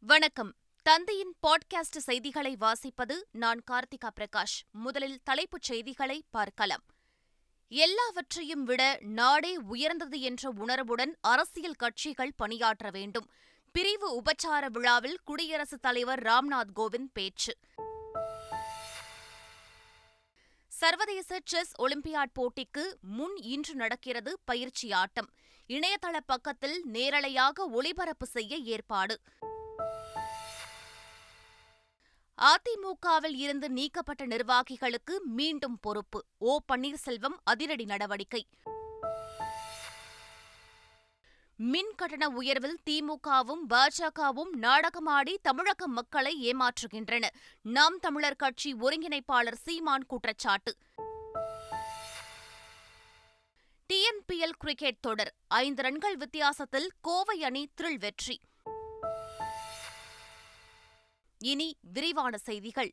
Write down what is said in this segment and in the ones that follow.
வணக்கம். தந்தையின் பாட்காஸ்ட் செய்திகளை வாசிப்பது நான் கார்த்திகா பிரகாஷ். முதலில் தலைப்புச் செய்திகளை பார்க்கலாம். எல்லாவற்றையும் விட நாடே உயர்ந்தது என்ற உணர்வுடன் அரசியல் கட்சிகள் பணியாற்ற வேண்டும். பிரிவு உபச்சார விழாவில் குடியரசுத் தலைவர் ராம்நாத் கோவிந்த் பேச்சு. சர்வதேச செஸ் ஒலிம்பியாட் போட்டிக்கு முன் இன்று நடக்கிறது பயிற்சி ஆட்டம். இணையதள பக்கத்தில் நேரலையாக ஒளிபரப்பு செய்ய ஏற்பாடு. அதிமுகவில் இருந்து நீக்கப்பட்ட நிர்வாகிகளுக்கு மீண்டும் பொறுப்பு. ஓ பன்னீர்செல்வம் அதிரடி நடவடிக்கை. மின் கட்டண உயர்வில் திமுகவும் பாஜகவும் நாடகமாடி தமிழக மக்களை ஏமாற்றுகின்றன. நாம் தமிழர் கட்சி ஒருங்கிணைப்பாளர் சீமான் குற்றச்சாட்டு. டிஎன்பிஎல் கிரிக்கெட் தொடர் 5 ரன்கள் வித்தியாசத்தில் கோவை அணி த்ரில் வெற்றி. இனி விரிவான செய்திகள்.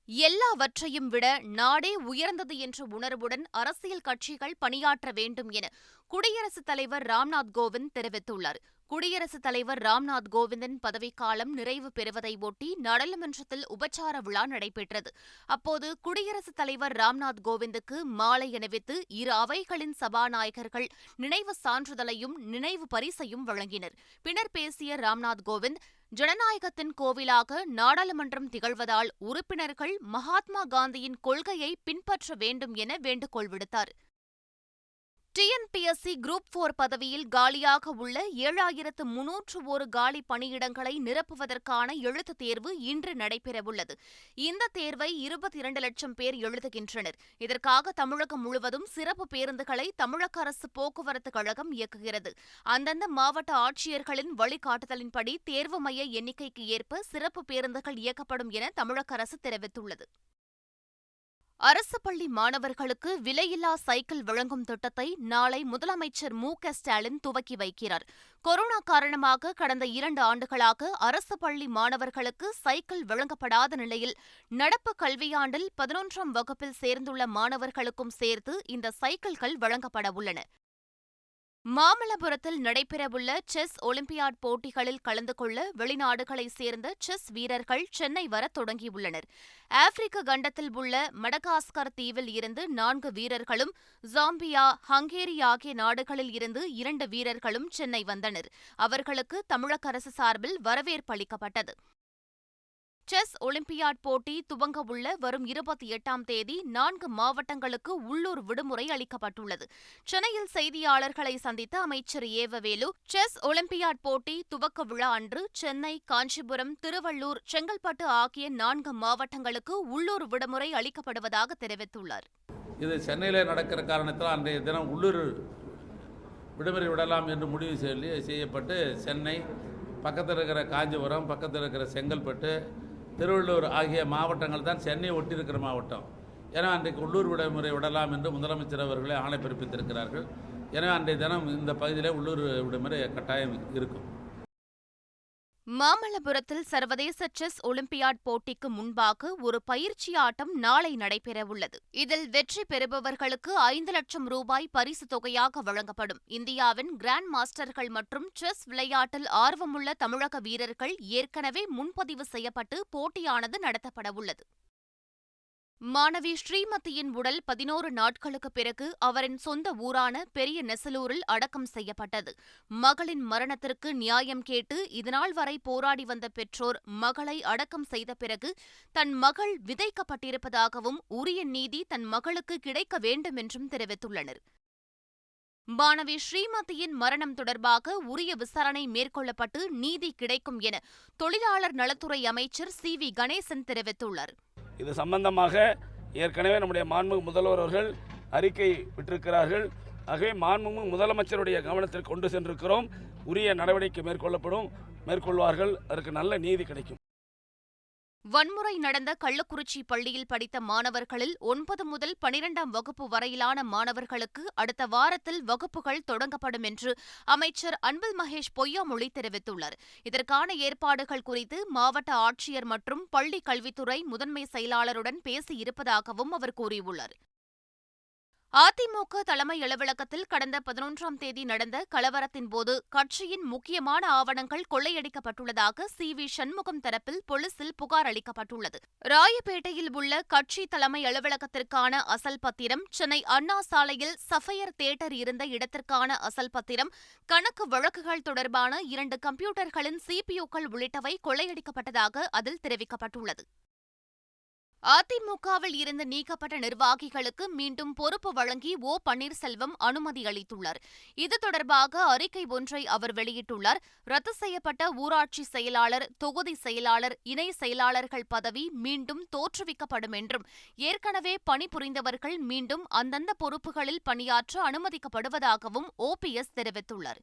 எல்லாவற்றையும் விட நாடே உயர்ந்தது என்ற உணர்வுடன் அரசியல் கட்சிகள் பணியாற்ற வேண்டும் என குடியரசுத் தலைவர் ராம்நாத் கோவிந்த் தெரிவித்துள்ளார். குடியரசுத் தலைவர் ராம்நாத் கோவிந்தின் பதவிக்காலம் நிறைவு பெறுவதை ஒட்டி நாடாளுமன்றத்தில் உபச்சார விழா நடைபெற்றது. அப்போது குடியரசுத் தலைவர் ராம்நாத் கோவிந்துக்கு மாலை அணிவித்து இரு அவைகளின் சபாநாயகர்கள் நினைவு சான்றிதழையும் நினைவு பரிசையும் வழங்கினர். பின்னர் பேசிய ராம்நாத் கோவிந்த், ஜனநாயகத்தின் கோவிலாக நாடாளுமன்றம் திகழ்வதால் உறுப்பினர்கள் மகாத்மா காந்தியின் கொள்கையை பின்பற்ற வேண்டும் என வேண்டுகோள் விடுத்தார். டிஎன்பிஎஸ்சி குரூப் 4 பதவியில் காலியாக உள்ள 7301 காலி பணியிடங்களை நிரப்புவதற்கான எழுத்துத் தேர்வு இன்று நடைபெறவுள்ளது. இந்த தேர்வை 22 லட்சம் பேர் எழுதுகின்றனர். இதற்காக தமிழகம் முழுவதும் சிறப்பு பேருந்துகளை தமிழக அரசு போக்குவரத்து கழகம் இயக்குகிறது. அந்தந்த மாவட்ட ஆட்சியர்களின் வழிகாட்டுதலின்படி தேர்வு மைய எண்ணிக்கைக்கு ஏற்ப சிறப்பு பேருந்துகள் இயக்கப்படும் என தமிழக அரசு தெரிவித்துள்ளது. அரசு பள்ளி மாணவர்களுக்கு விலையில்லா சைக்கிள் வழங்கும் திட்டத்தை நாளை முதலமைச்சர் மு.க.ஸ்டாலின் துவக்கி வைக்கிறார். கொரோனா காரணமாக கடந்த 2 ஆண்டுகளாக அரசு பள்ளி மாணவர்களுக்கு சைக்கிள் வழங்கப்படாத நிலையில் நடப்பு கல்வியாண்டில் 11ஆம் வகுப்பில் சேர்ந்துள்ள மாணவர்களுக்கும் சேர்த்து இந்த சைக்கிள்கள் வழங்கப்பட உள்ளன. மாமல்லபுரத்தில் நடைபெறவுள்ள செஸ் ஒலிம்பியாட் போட்டிகளில் கலந்து கொள்ள வெளிநாடுகளைச் சேர்ந்த செஸ் வீரர்கள் சென்னை வர தொடங்கியுள்ளனர். ஆப்பிரிக்க கண்டத்தில் உள்ள மடகாஸ்கர் தீவில் இருந்து 4 வீரர்களும், ஜாம்பியா, ஹங்கேரி ஆகிய நாடுகளில் இருந்து 2 வீரர்களும் சென்னை வந்தனர். அவர்களுக்கு தமிழக அரசு சார்பில் வரவேற்பு அளிக்கப்பட்டது. செஸ் ஒலிம்பியாட் போட்டி துவங்கவுள்ள வரும் 28ஆம் தேதி 4 மாவட்டங்களுக்கு உள்ளூர் விடுமுறை அளிக்கப்பட்டுள்ளது. சென்னையில் செய்தியாளர்களை சந்தித்த அமைச்சர் ஏவவேலு, செஸ் ஒலிம்பியாட் போட்டி துவக்க விழா அன்று சென்னை, காஞ்சிபுரம், திருவள்ளூர், செங்கல்பட்டு ஆகிய 4 மாவட்டங்களுக்கு உள்ளூர் விடுமுறை அளிக்கப்படுவதாக தெரிவித்துள்ளார். இது சென்னையில் நடக்கிற காரணத்தால் அன்றைய தினம் உள்ளூர் விடுமுறை விடலாம் என்று முடிவு செய்யப்பட்டு சென்னை, பக்கத்தில் இருக்கிற காஞ்சிபுரம், பக்கத்தில் இருக்கிற செங்கல்பட்டு, திருவள்ளூர் ஆகிய மாவட்டங்கள் தான் சென்னை ஒட்டியிருக்கிற மாவட்டம். ஏன்னா அன்றைக்கு உள்ளூர் விடுமுறை விடலாம் என்று முதலமைச்சர் அவர்களே ஆணை பிறப்பித்திருக்கிறார்கள். எனவே அன்றைய தினம் இந்த பகுதியில் உள்ளூர் விடுமுறை கட்டாயம் இருக்கும். மாமல்லபுரத்தில் சர்வதேச செஸ் ஒலிம்பியாட் போட்டிக்கு முன்பாக ஒரு பயிற்சி ஆட்டம் நாளை நடைபெறவுள்ளது. இதில் வெற்றி பெறுபவர்களுக்கு 5 லட்சம் ரூபாய் பரிசு தொகையாக வழங்கப்படும். இந்தியாவின் கிராண்ட் மாஸ்டர்கள் மற்றும் செஸ் விளையாட்டில் ஆர்வமுள்ள தமிழக வீரர்கள் ஏற்கனவே முன்பதிவு செய்யப்பட்டு போட்டியானது நடத்தப்படவுள்ளது. மாணவி ஸ்ரீமதியின் உடல் 11 நாட்களுக்கு பிறகு அவரின் சொந்த ஊரான பெரிய நெசலூரில் அடக்கம் செய்யப்பட்டது. மகளின் மரணத்திற்கு நியாயம் கேட்டு இதுநாள் வரை போராடி வந்த பெற்றோர் மகளை அடக்கம் செய்த பிறகு தன் மகள் விதைக்கப்பட்டிருப்பதாகவும் உரிய நீதி தன் மகளுக்கு கிடைக்க வேண்டும் என்றும் தெரிவித்துள்ளனர். மாணவி ஸ்ரீமதியின் மரணம் தொடர்பாக உரிய விசாரணை மேற்கொள்ளப்பட்டு நீதி கிடைக்கும் என தொழிலாளர் நலத்துறை அமைச்சர் சி.வி. கணேசன் தெரிவித்துள்ளார். இது சம்பந்தமாக ஏற்கனவே நம்முடைய மாண்புமிகு முதல்வர் அவர்கள் அறிக்கை விட்டிருக்கிறார்கள். ஆகவே மாண்புமிகு முதலமைச்சருடைய கவனத்திற்கு கொண்டு சென்றிருக்கிறோம். உரிய நடவடிக்கை மேற்கொள்வார்கள். அதற்கு நல்ல நீதி கிடைக்கும். வன்முறை நடந்த கள்ளக்குறிச்சி பள்ளியில் படித்த மாணவர்களில் 9 முதல் 12ஆம் வகுப்பு வரையிலான மாணவர்களுக்கு அடுத்த வாரத்தில் வகுப்புகள் தொடங்கப்படும் என்று அமைச்சர் அன்பில் மகேஷ் பொய்யாமொழி தெரிவித்துள்ளார். இதற்கான ஏற்பாடுகள் குறித்து மாவட்ட ஆட்சியர் மற்றும் பள்ளி கல்வித்துறை முதன்மை செயலாளருடன் பேசியிருப்பதாகவும் அவர் கூறியுள்ளார். அதிமுக தலைமை அலுவலகத்தில் கடந்த 11ஆம் தேதி நடந்த கலவரத்தின் போது கட்சியின் முக்கியமான ஆவணங்கள் கொள்ளையடிக்கப்பட்டுள்ளதாக சி.வி. சண்முகம் தரப்பில் போலீசில் புகார் அளிக்கப்பட்டுள்ளது. ராயப்பேட்டையில் உள்ள கட்சி தலைமை அலுவலகத்திற்கான அசல் பத்திரம், சென்னை அண்ணா சாலையில் சஃபயர் தியேட்டர் இருந்த இடத்திற்கான அசல் பத்திரம், கணக்கு வழக்குகள் தொடர்பான 2 கம்ப்யூட்டர்களின் சிபியூக்கள் உள்ளிட்டவை கொள்ளையடிக்கப்பட்டதாக அதில் தெரிவிக்கப்பட்டுள்ளது. அதிமுகவில் இருந்து நீக்கப்பட்ட நிர்வாகிகளுக்கு மீண்டும் பொறுப்பு வழங்கி ஓ. பன்னீர்செல்வம் அனுமதி அளித்துள்ளார். இது தொடர்பாக அறிக்கை ஒன்றை அவர் வெளியிட்டுள்ளார். ரத்து செய்யப்பட்ட ஊராட்சி செயலாளர், தொகுதி செயலாளர், இணை செயலாளர்கள் பதவி மீண்டும் தோற்றுவிக்கப்படும் என்றும், ஏற்கனவே பணிபுரிந்தவர்கள் மீண்டும் அந்தந்த பொறுப்புகளில் பணியாற்ற அனுமதிக்கப்படுவதாகவும் ஓபிஎஸ் தெரிவித்துள்ளார்.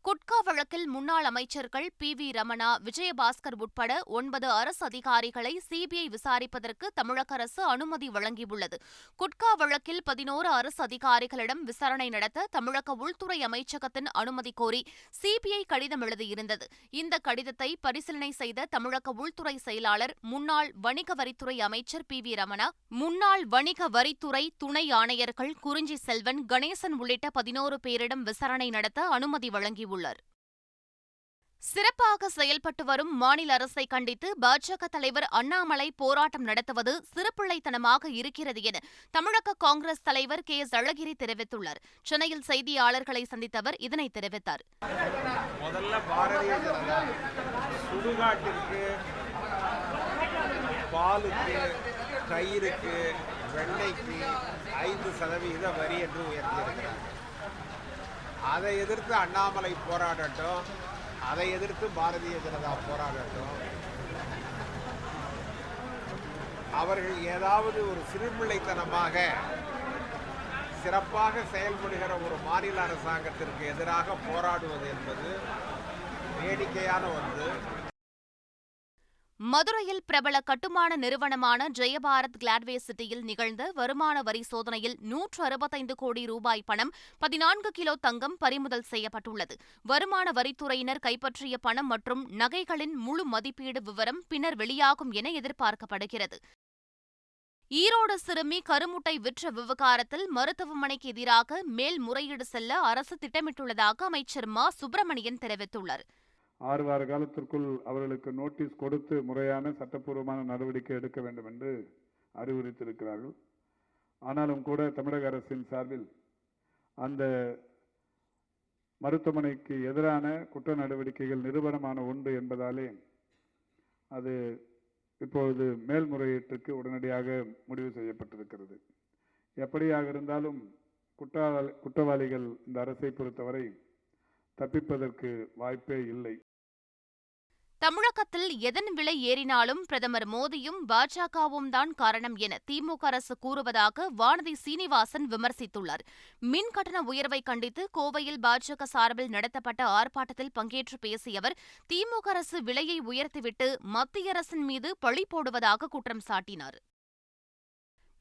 குட்கா வழக்கில் முன்னாள் அமைச்சர்கள் பி.வி. ரமணா, விஜயபாஸ்கர் உட்பட 9 அரசு அதிகாரிகளை சிபிஐ விசாரிப்பதற்கு தமிழக அரசு அனுமதி வழங்கியுள்ளது. குட்கா வழக்கில் 11 அரசு அதிகாரிகளிடம் விசாரணை நடத்த தமிழக உள்துறை அமைச்சகத்தின் அனுமதி கோரி சிபிஐ கடிதம் எழுதியிருந்தது. இந்த கடிதத்தை பரிசீலனை செய்த தமிழக உள்துறை செயலாளர், முன்னாள் வணிக வரித்துறை அமைச்சர் பி.வி. ரமணா, முன்னாள் வணிக வரித்துறை துணை ஆணையர்கள் குறிஞ்சி செல்வன், கணேசன் உள்ளிட்ட 11 பேரிடம் விசாரணை நடத்த அனுமதி வழங்கியுள்ளார். சிறப்பாக செயல்பட்டு வரும் மாநில அரசை கண்டித்து பாஜக தலைவர் அண்ணாமலை போராட்டம் நடத்துவது சிறுபிள்ளைத்தனமாக இருக்கிறது என தமிழக காங்கிரஸ் தலைவர் கே.எஸ். அழகிரி தெரிவித்துள்ளார். சென்னையில் செய்தியாளர்களை சந்தித்த அவர் இதனை தெரிவித்தார். முதல்ல பாரதிய ஜனதா சுடுகாட்டிற்கு, பாலுக்கு, தயிருக்கு, வெண்ணெய்க்கு 5% வரி என்று உயர்த்தியிருக்கிறார். அதை எதிர்த்து அண்ணாமலை போராடட்டும், அதை எதிர்த்து பாரதிய ஜனதா போராடட்டும். அவர்கள் ஏதாவது ஒரு சிறுபிள்ளைத்தனமாக சிறப்பாக செயல்படுகிற ஒரு மாநில அரசாங்கத்திற்கு எதிராக போராடுவது என்பது வேடிக்கையான ஒன்று. மதுரையில் பிரபல கட்டுமான நிறுவனமான ஜெயபாரத் கிளாட்வே சிட்டியில் நிகழ்ந்த வருமான வரி சோதனையில் 165 கோடி ரூபாய் பணம், 14 கிலோ தங்கம் பறிமுதல் செய்யப்பட்டுள்ளது. வருமான வரித்துறையினர் கைப்பற்றிய பணம் மற்றும் நகைகளின் முழு மதிப்பீடு விவரம் பின்னர் வெளியாகும் என எதிர்பார்க்கப்படுகிறது. ஈரோடு சிறுமி கருமுட்டை விற்ற விவகாரத்தில் மருத்துவமனைக்கு எதிராக மேல்முறையீடு செல்ல அரசு திட்டமிட்டுள்ளதாக அமைச்சர் மா. சுப்பிரமணியன் தெரிவித்துள்ளார். 6 வார காலத்திற்குள் அவர்களுக்கு நோட்டீஸ் கொடுத்து முறையான சட்டப்பூர்வமான நடவடிக்கை எடுக்க வேண்டும் என்று அறிவுறுத்தியிருக்கிறார்கள். ஆனாலும் கூட தமிழக அரசின் சார்பில் அந்த மருத்துவமனைக்கு எதிரான குற்ற நடவடிக்கைகள் நிரூபணமான ஒன்று என்பதாலே அது இப்பொழுது மேல்முறையீட்டுக்கு உடனடியாக முடிவு செய்யப்பட்டிருக்கிறது. எப்படியாக இருந்தாலும் குற்றவாளிகள் இந்த அரசை பொறுத்தவரை தப்பிப்பதற்கு வாய்ப்பே இல்லை. தமிழகத்தில் எதன் விலை ஏறினாலும் பிரதமர் மோடியும் பாஜகவும் தான் காரணம் என திமுக அரசு கூறுவதாக வானதி சீனிவாசன் விமர்சித்துள்ளார். மின் கட்டண உயர்வை கண்டித்து கோவையில் பாஜக சார்பில் நடத்தப்பட்ட ஆர்ப்பாட்டத்தில் பங்கேற்று பேசிய அவர், திமுக அரசு விலையை உயர்த்திவிட்டு மத்திய அரசின் மீது பழி போடுவதாக குற்றம் சாட்டினார்.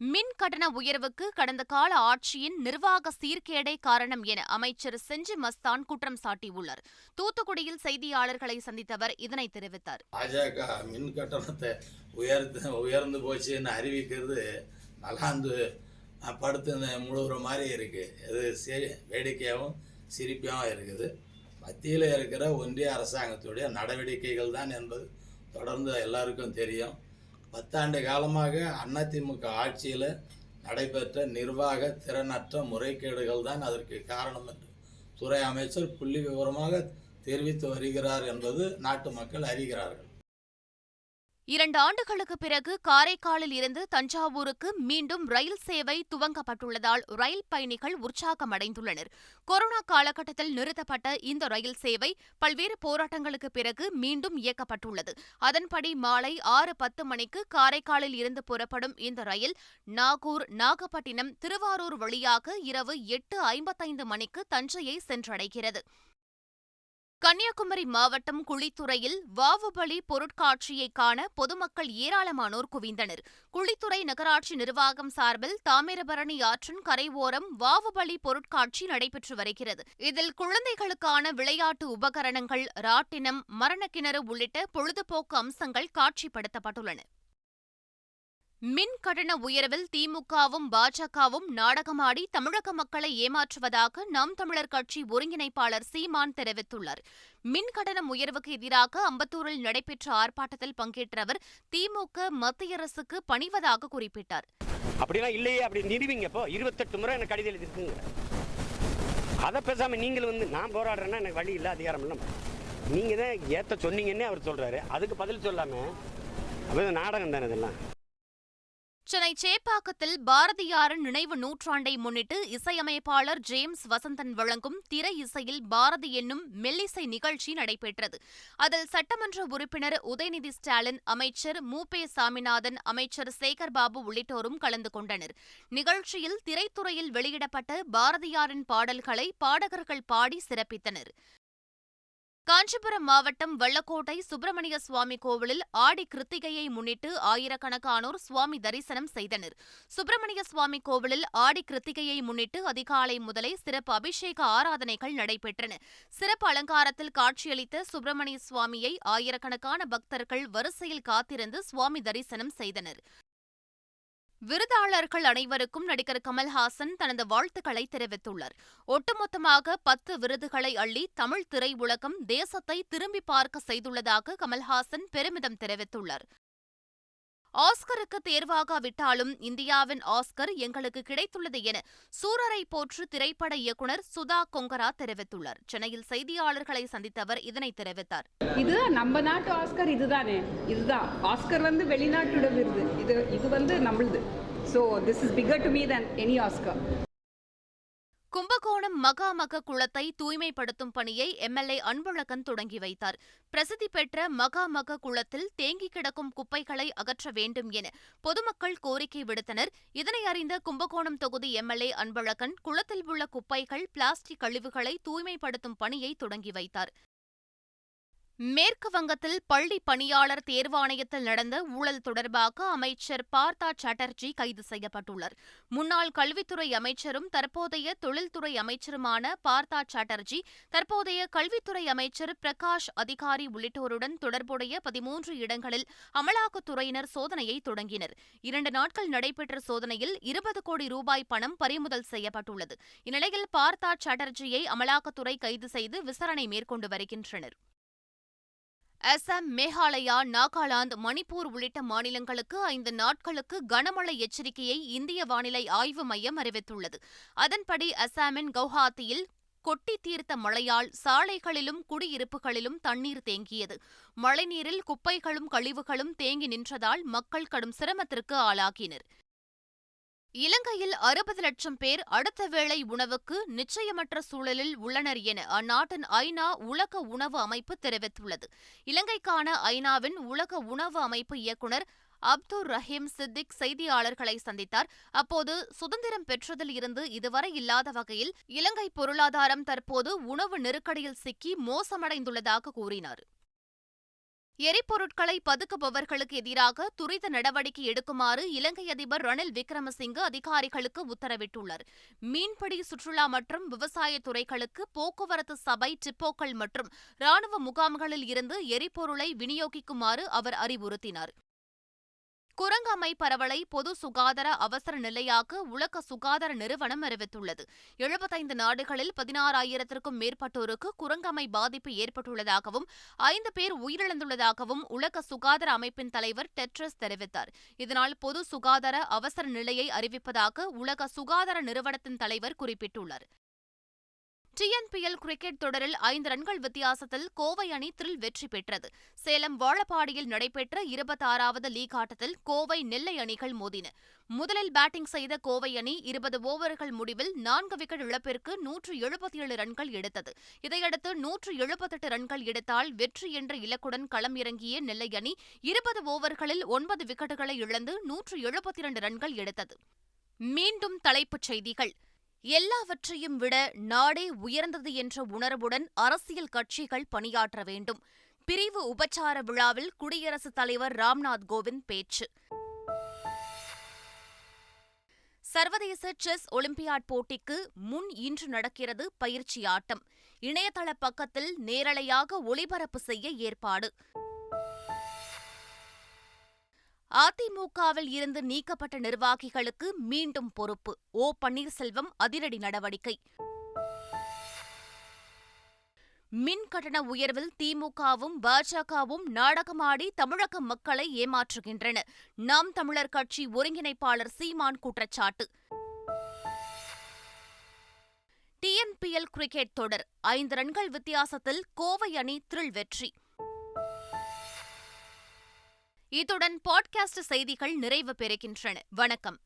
மின் கட்டண உயர்வுக்கு கடந்த கால ஆட்சியின் நிர்வாக சீர்கேடே காரணம் என அமைச்சர் செஞ்சி மஸ்தான் குற்றம் சாட்டியுள்ளார். தூத்துக்குடியில் செய்தியாளர்களை சந்தித்த அவர் இதனை தெரிவித்தார். பாஜக மின் கட்டணத்தை உயர்ந்து போச்சுன்னு அறிவிக்கிறது நல்லாந்து படுத்து முழுகிற மாதிரி இருக்கு. இது வேடிக்கையாகவும் சிரிப்பாகவும் இருக்குது. மத்தியில் இருக்கிற ஒன்றிய அரசாங்கத்துடைய நடவடிக்கைகள் தான் என்பது தொடர்ந்து எல்லாருக்கும் தெரியும். 10 ஆண்டு காலமாக அதிமுக ஆட்சியில் நடைபெற்ற நிர்வாக திறனற்ற முறைகேடுகள் தான் அதற்கு காரணம் என்று துறை அமைச்சர் புள்ளி விவரமாக தெரிவித்து வருகிறார் என்பது நாட்டு மக்கள் அறிகிறார்கள். 2 ஆண்டுகளுக்கு பிறகு காரைக்காலில் இருந்து தஞ்சாவூருக்கு மீண்டும் ரயில் சேவை துவங்கப்பட்டுள்ளதால் ரயில் பயணிகள் உற்சாகமடைந்துள்ளனர். கொரோனா காலகட்டத்தில் நிறுத்தப்பட்ட இந்த ரயில் சேவை பல்வேறு போராட்டங்களுக்கு பிறகு மீண்டும் இயக்கப்பட்டுள்ளது. அதன்படி மாலை 6:10 மணிக்கு காரைக்காலில் இருந்து புறப்படும் இந்த ரயில் நாகூர், நாகப்பட்டினம், திருவாரூர் வழியாக இரவு 8:55 மணிக்கு தஞ்சையை சென்றடைகிறது. கன்னியாகுமரி மாவட்டம் குளித்துறையில் வாவுபலி பொருட்காட்சியை காண பொதுமக்கள் ஏராளமானோர் குவிந்தனர். குளித்துறை நகராட்சி நிர்வாகம் சார்பில் தாமிரபரணி ஆற்றின் கரையோரம் வாவுபலி பொருட்காட்சி நடைபெற்று வருகிறது. இதில் குழந்தைகளுக்கான விளையாட்டு உபகரணங்கள், ராட்டினம், மரணக்கிணறு உள்ளிட்ட பொழுதுபோக்கு அம்சங்கள் காட்சிப்படுத்தப்பட்டுள்ளன. மின் கட்டண உயர்வில் திமுகவும் பாஜகவும் நாடகமாடி தமிழக மக்களை ஏமாற்றுவதாக நாம் தமிழர் கட்சி ஒருங்கிணைப்பாளர் சீமான் தெரிவித்துள்ளார். மின் கட்டணம் உயர்வுக்கு எதிராக அம்பத்தூரில் நடைபெற்ற ஆர்ப்பாட்டத்தில் பங்கேற்ற அவர் திமுக மத்திய அரசுக்கு பணிவதாக குறிப்பிட்டார். அப்படிலாம் இல்லையே, அப்படி நிறுவீங்க. இப்போ 28 முறை எனக்கு கடிதம் எழுதிருக்குங்க. அதை பேசாம நீங்கள் நான் போராடுறேன்னா எனக்கு வழி இல்லை, அதிகாரம் இல்லை. நீங்க தான் ஏத்த சொன்னீங்கன்னே அவர் சொல்றாரு. அதுக்கு பதில் சொல்லாம அது நாடகம் தானே இதெல்லாம். சென்னை சேப்பாக்கத்தில் பாரதியாரின் நினைவு நூற்றாண்டை முன்னிட்டு இசையமைப்பாளர் ஜேம்ஸ் வசந்தன் வழங்கும் திரை இசையில் பாரதி என்னும் மெல்லிசை நிகழ்ச்சி நடைபெற்றது. அதில் சட்டமன்ற உறுப்பினர் உதயநிதி ஸ்டாலின், அமைச்சர் மு.பே. சாமிநாதன், அமைச்சர் சேகர்பாபு உள்ளிட்டோரும் கலந்து கொண்டனர். நிகழ்ச்சியில் திரைத்துறையில் வெளியிடப்பட்ட பாரதியாரின் பாடல்களை பாடகர்கள் பாடி சிறப்பித்தனர். காஞ்சிபுரம் மாவட்டம் வல்லக்கோட்டை சுப்பிரமணிய சுவாமி கோவிலில் ஆடி கிருத்திகையை முன்னிட்டு ஆயிரக்கணக்கானோர் சுவாமி தரிசனம் செய்தனர். சுப்பிரமணிய சுவாமி கோவிலில் ஆடி கிருத்திகையை முன்னிட்டு அதிகாலை முதலே சிறப்பு அபிஷேக ஆராதனைகள் நடைபெற்றன. சிறப்பு அலங்காரத்தில் காட்சியளித்த சுப்பிரமணிய சுவாமியை ஆயிரக்கணக்கான பக்தர்கள் வரிசையில் காத்திருந்து சுவாமி தரிசனம் செய்தனர். விருதாளர்கள் அனைவருக்கும் நடிகர் கமல்ஹாசன் தனது வாழ்த்துக்களை தெரிவித்துள்ளார். ஒட்டுமொத்தமாக 10 விருதுகளை அள்ளி தமிழ் திரையுலகம் தேசத்தை திரும்பி பார்க்க செய்துள்ளதாக கமல்ஹாசன் பெருமிதம் தெரிவித்துள்ளார். ஆஸ்கருக்கு தேர்வாகாவிட்டாலும் இந்தியாவின் ஆஸ்கர் எங்களுக்கு கிடைத்துள்ளது என சூரரை போற்று திரைப்பட இயக்குநர் சுதா கொங்கரா தெரிவித்துள்ளார். சென்னையில் செய்தியாளர்களை சந்தித்த அவர் இதனை தெரிவித்தார். இதுதான் நம்ம நாட்டு ஆஸ்கர், இதுதான் ஆஸ்கர் வெளிநாட்டோட விருது, இது நம்மளுது. So this is bigger to me than any Oscar. Kumbakonam மகாமக குளத்தை தூய்மைப்படுத்தும் பணியை எம்எல்ஏ அன்பழகன் தொடங்கி வைத்தார். பிரசித்தி பெற்ற மகாமக குளத்தில் தேங்கி கிடக்கும் குப்பைகளை அகற்ற வேண்டும் என பொதுமக்கள் கோரிக்கை விடுத்தனர். இதனை அறிந்த கும்பகோணம் தொகுதி எம்எல்ஏ அன்பழகன் குளத்தில் உள்ள குப்பைகள், பிளாஸ்டிக் கழிவுகளை தூய்மைப்படுத்தும் பணியை தொடங்கி வைத்தார். மேற்கு வங்கத்தில் பள்ளி பணியாளர் தேர்வாணையத்தில் நடந்த ஊழல் தொடர்பாக அமைச்சர் பார்த்தா சாட்டர்ஜி கைது செய்யப்பட்டுள்ளார். முன்னாள் கல்வித்துறை அமைச்சரும் தற்போதைய தொழில்துறை அமைச்சருமான பார்த்தா சாட்டர்ஜி தற்போதைய கல்வித்துறை அமைச்சர் பிரகாஷ் அதிகாரி உள்ளிட்டோருடன் தொடர்புடைய 13 இடங்களில் அமலாக்கத்துறையினர் சோதனையை தொடங்கினர். 2 நாட்கள் நடைபெற்ற சோதனையில் 20 கோடி ரூபாய் பணம் பறிமுதல் செய்யப்பட்டுள்ளது. இந்நிலையில் பார்த்தா சாட்டர்ஜியை அமலாக்கத்துறை கைது செய்து விசாரணை மேற்கொண்டு வருகின்றனர். அசாம், மேகாலயா, நாகாலாந்து, மணிப்பூர் உள்ளிட்ட மாநிலங்களுக்கு 5 நாட்களுக்கு கனமழை எச்சரிக்கையை இந்திய வானிலை ஆய்வு மையம் அறிவித்துள்ளது. அதன்படி அசாமின் கவுஹாத்தியில் கொட்டி தீர்த்த மழையால் சாலைகளிலும் குடியிருப்புகளிலும் தண்ணீர் தேங்கியது. மழைநீரில் குப்பைகளும் கழிவுகளும் தேங்கி நின்றதால் மக்கள் கடும் சிரமத்திற்கு ஆளாகினர். இலங்கையில் 60 லட்சம் பேர் அடுத்த வேளை உணவுக்கு நிச்சயமற்ற சூழலில் உள்ளனர் என அந்நாட்டின் ஐநா உலக உணவு அமைப்பு தெரிவித்துள்ளது. இலங்கைக்கான ஐநாவின் உலக உணவு அமைப்பு இயக்குநர் அப்துர் ரஹீம் சித்திக் செய்தியாளர்களை சந்தித்தார். அப்போது சுதந்திரம் பெற்றதில் இருந்து இதுவரை இல்லாத வகையில் இலங்கை பொருளாதாரம் தற்போது உணவு நெருக்கடியில் சிக்கி மோசமடைந்துள்ளதாக கூறினார். எரிபொருட்களை பதுக்குபவர்களுக்கு எதிராக துரித நடவடிக்கை எடுக்குமாறு இலங்கை அதிபர் ரணில் விக்ரமசிங்கே அதிகாரிகளுக்கு உத்தரவிட்டுள்ளார். மீன்பிடி, சுற்றுலா மற்றும் விவசாய துறைகளுக்கு போக்குவரத்து சபை டிப்போக்கள் மற்றும் ராணுவ முகாம்களில் இருந்து எரிபொருளை விநியோகிக்குமாறு அவர் அறிவுறுத்தினார். குரங்கம்மை பரவலை பொது சுகாதார அவசர நிலையாக உலக சுகாதார நிறுவனம் அறிவித்துள்ளது. 75 நாடுகளில் 16,000க்கும் மேற்பட்டோருக்கு குரங்கம்மை பாதிப்பு ஏற்பட்டுள்ளதாகவும் 5 பேர் உயிரிழந்துள்ளதாகவும் உலக சுகாதார அமைப்பின் தலைவர் டெட்ரஸ் தெரிவித்தார். இதனால் பொது சுகாதார அவசர நிலையை அறிவிப்பதாக உலக சுகாதார நிறுவனத்தின் தலைவர் குறிப்பிட்டுள்ளார். TNPL கிரிக்கெட் தொடரில் 5 ரன்கள் வித்தியாசத்தில் கோவை அணி த்ரில் வெற்றி பெற்றது. சேலம் வாழப்பாடியில் நடைபெற்ற 26வது லீக் ஆட்டத்தில் கோவை, நெல்லை அணிகள் மோதின. முதலில் பேட்டிங் செய்த கோவை அணி 20 ஓவர்கள் முடிவில் 4 விக்கெட் இழப்பிற்கு 177 ரன்கள் எடுத்தது. இதையடுத்து 178 ரன்கள் எடுத்தால் வெற்றி என்ற இலக்குடன் களம் இறங்கிய நெல்லை அணி 20 ஓவர்களில் 9 விக்கெட்டுகளை இழந்து 172 ரன்கள் எடுத்தது. மீண்டும் தலைப்புச் செய்திகள். எல்லாவற்றையும் விட நாடே உயர்ந்தது என்ற உணர்வுடன் அரசியல் கட்சிகள் பணியாற்ற வேண்டும். பிரிவு உபச்சார விழாவில் குடியரசுத் தலைவர் ராம்நாத் கோவிந்த் பேச்சு. சர்வதேச செஸ் ஒலிம்பியாட் போட்டிக்கு முன் இன்று நடக்கிறது பயிற்சி ஆட்டம். இணையதள பக்கத்தில் நேரலையாக ஒளிபரப்பு செய்ய ஏற்பாடு. அதிமுகவில் இருந்து நீக்கப்பட்ட நிர்வாகிகளுக்கு மீண்டும் பொறுப்பு. ஓ. பன்னீர்செல்வம் அதிரடி நடவடிக்கை. மின் கட்டண உயர்வில் திமுகவும் பாஜகவும் நாடகமாடி தமிழக மக்களை ஏமாற்றுகின்றன. நாம் தமிழர் கட்சி ஒருங்கிணைப்பாளர் சீமான் குற்றச்சாட்டு. டிஎன்பிஎல் கிரிக்கெட் தொடர் 5 ரன்கள் வித்தியாசத்தில் கோவை அணி த்ரில் வெற்றி. இத்துடன் பாட்காஸ்ட் செய்திகள் நிறைவு பெறுகின்றன. வணக்கம்.